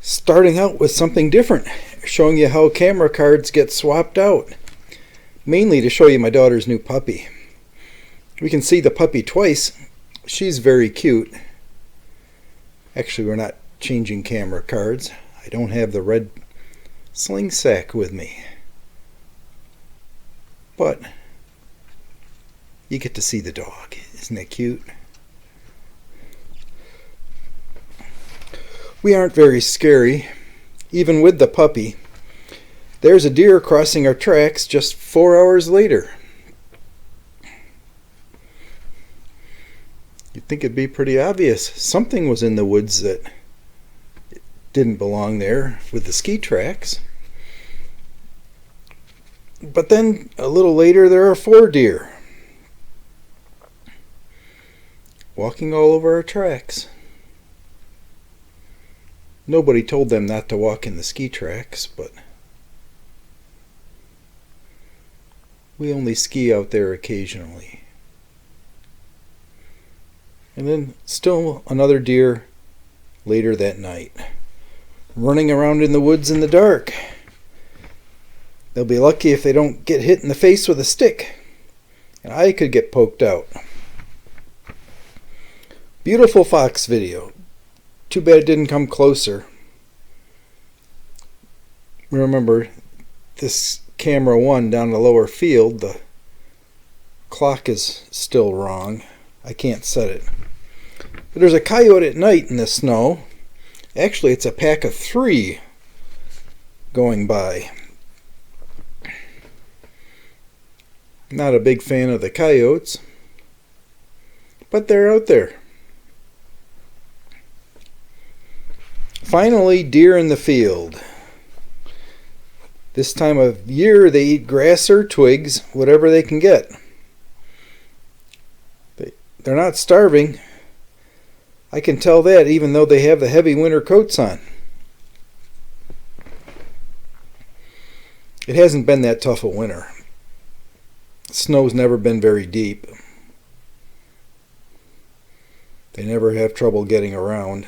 Starting out with something different, showing you how camera cards get swapped out, mainly to show you my daughter's new puppy. We can see the puppy twice. She's very cute. Actually, we're not changing camera cards. I don't have the red sling sack with me, but you get to see the dog. Isn't that cute? We aren't very scary, even with the puppy. There's a deer crossing our tracks just 4 hours later. You'd think it'd be pretty obvious. Something was in the woods that didn't belong there with the ski tracks. But then a little later there are 4 deer walking all over our tracks. Nobody told them not to walk in the ski tracks, but we only ski out there occasionally. And then still another deer later that night, running around in the woods in the dark. They'll be lucky if they don't get hit in the face with a stick, and I could get poked out. Beautiful fox video. Too bad it didn't come closer. Remember, this camera 1 down the lower field, the clock is still wrong. I can't set it. But there's a coyote at night in the snow. Actually, it's a pack of 3 going by. Not a big fan of the coyotes, but they're out there. Finally, deer in the field. This time of year they eat grass or twigs, whatever they can get. They're not starving. I can tell that even though they have the heavy winter coats on. It hasn't been that tough a winter. Snow's never been very deep. They never have trouble getting around.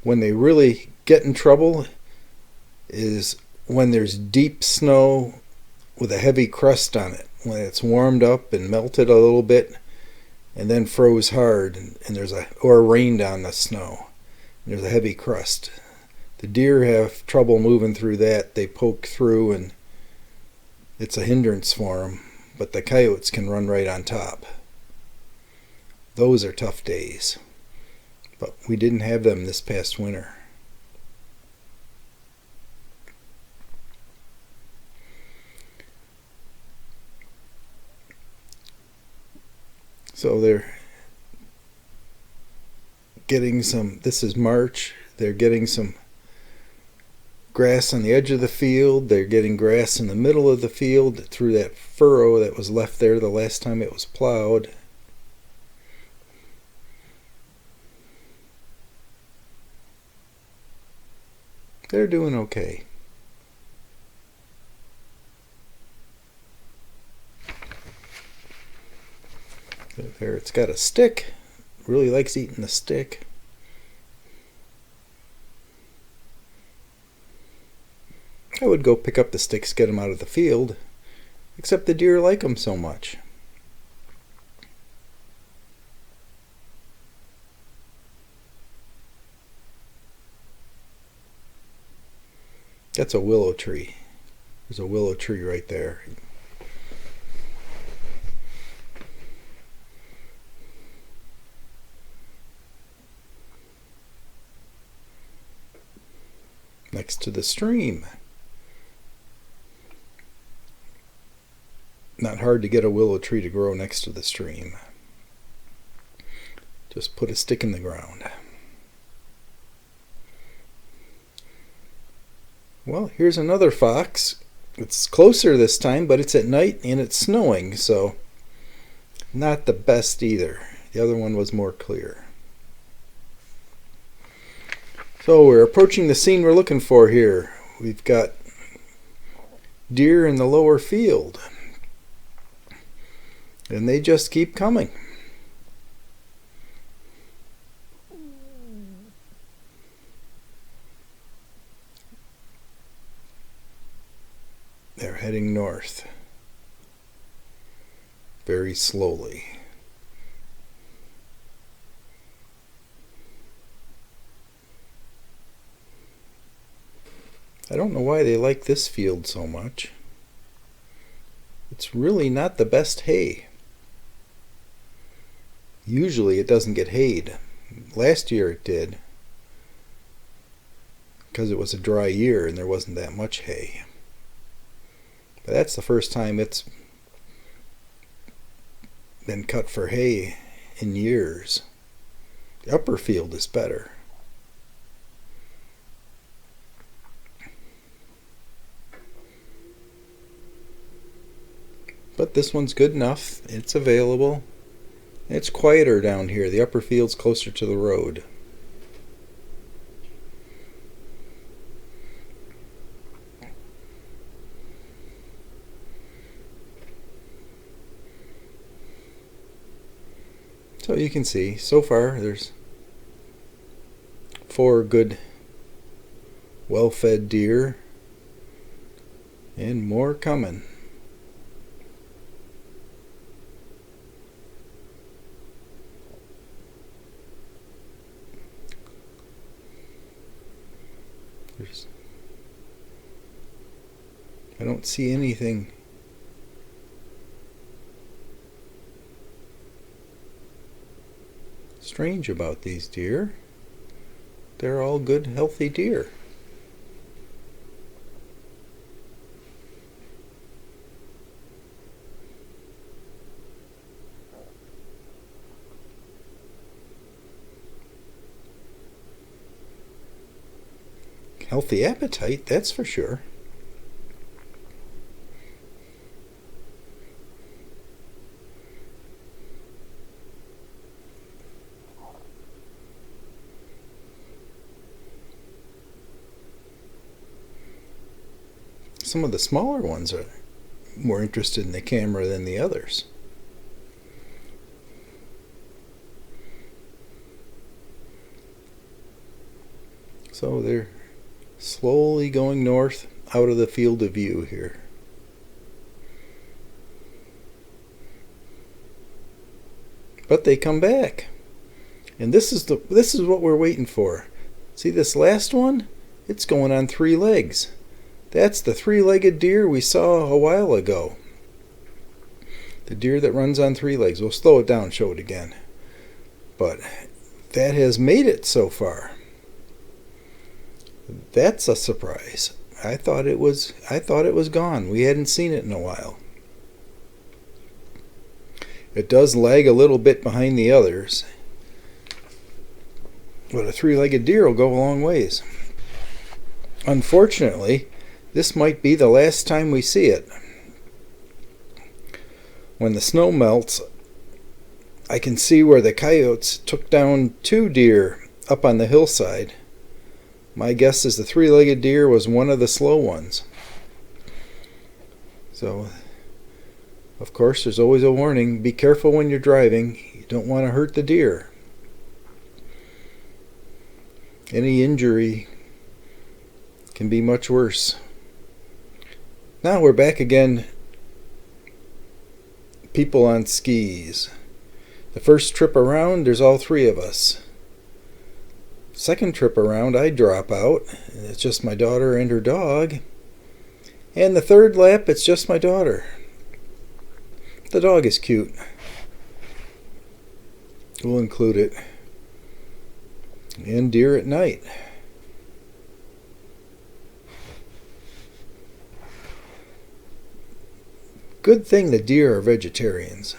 When they really get in trouble is when there's deep snow with a heavy crust on it, when it's warmed up and melted a little bit and then froze hard, and or rained on the snow. There's a heavy crust. The deer have trouble moving through that. They poke through and it's a hindrance for them, but the coyotes can run right on top. Those are tough days. But we didn't have them this past winter. So they're getting some, this is March, they're getting some grass on the edge of the field. They're getting grass in the middle of the field through that furrow that was left there the last time it was plowed. They're doing okay. There, it's got a stick. Really likes eating the stick. I would go pick up the sticks, get them out of the field, except the deer like them so much. That's a willow tree. There's a willow tree right there. Next to the stream. Not hard to get a willow tree to grow next to the stream. Just put a stick in the ground. Well, here's another fox. It's closer this time, but it's at night and it's snowing, so not the best either. The other one was more clear. So we're approaching the scene we're looking for here. We've got deer in the lower field, and they just keep coming. They're heading north very slowly. I don't know why they like this field so much. It's really not the best hay. Usually it doesn't get hayed. Last year it did, because it was a dry year and there wasn't that much hay. But that's the first time it's been cut for hay in years. The upper field is better. But this one's good enough. It's available. It's quieter down here. The upper field's closer to the road. So you can see, so far there's 4 good, well-fed deer, and more coming. I don't see anything strange about these deer. They're all good, healthy deer. Healthy appetite, that's for sure. Some of the smaller ones are more interested in the camera than the others. So they're slowly going north out of the field of view here. But they come back. And this is what we're waiting for. See this last one? It's going on 3 legs. That's the 3-legged deer we saw a while ago. The deer that runs on 3 legs. We'll slow it down, show it again. But that has made it so far. That's a surprise. I thought it was gone. We hadn't seen it in a while. It does lag a little bit behind the others. But a 3-legged deer will go a long ways. Unfortunately, this might be the last time we see it. When the snow melts, I can see where the coyotes took down 2 deer up on the hillside. My guess is the 3-legged deer was one of the slow ones. So, of course, there's always a warning. Be careful when you're driving. You don't want to hurt the deer. Any injury can be much worse. Now we're back again. People on skis. The first trip around, there's all 3 of us. Second trip around, I drop out. It's just my daughter and her dog. And the third lap, it's just my daughter. The dog is cute. We'll include it. And deer at night. Good thing the deer are vegetarians.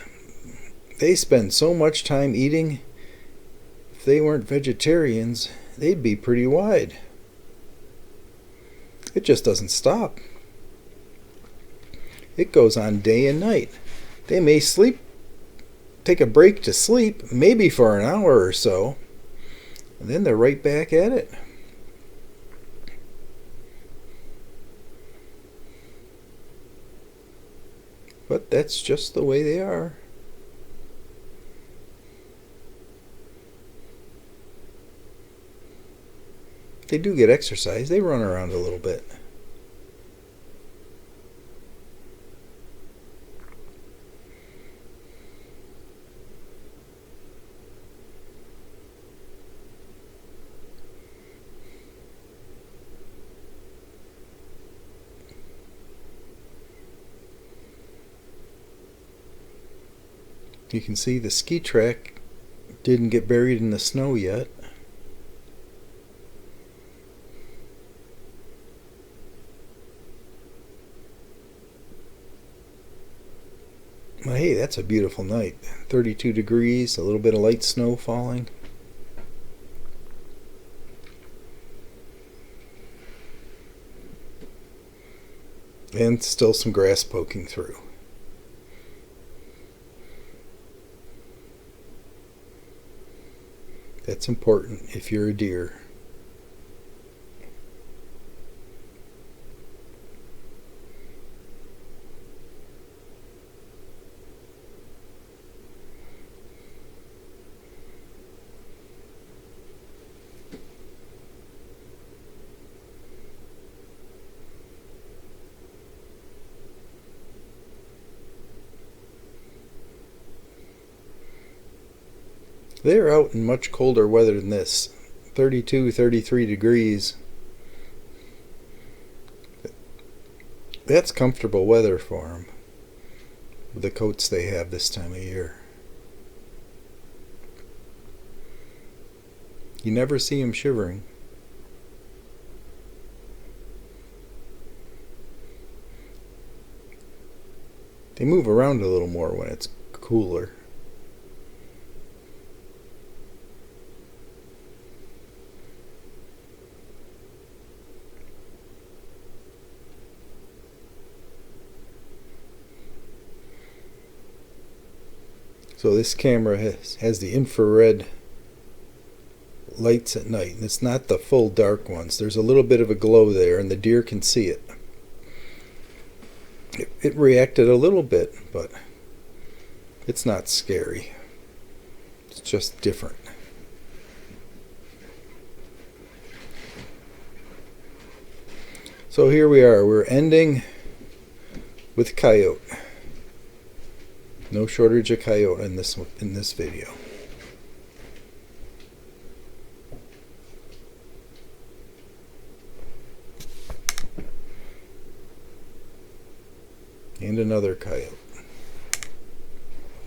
They spend so much time eating. If they weren't vegetarians, they'd be pretty wide. It just doesn't stop. It goes on day and night. They may sleep, take a break to sleep, maybe for an hour or so, and then they're right back at it. But that's just the way they are. They do get exercise. They run around a little bit. You can see the ski track didn't get buried in the snow yet. Well, hey, that's a beautiful night. 32 degrees, a little bit of light snow falling. And still some grass poking through. That's important if you're a deer. They're out in much colder weather than this. 32, 33 degrees. That's comfortable weather for them, with the coats they have this time of year. You never see them shivering. They move around a little more when it's cooler. So this camera has the infrared lights at night, and it's not the full dark ones. There's a little bit of a glow there, and the deer can see it. It reacted a little bit, but it's not scary. It's just different. So here we are. We're ending with coyote. No shortage of coyote in this video. And another coyote.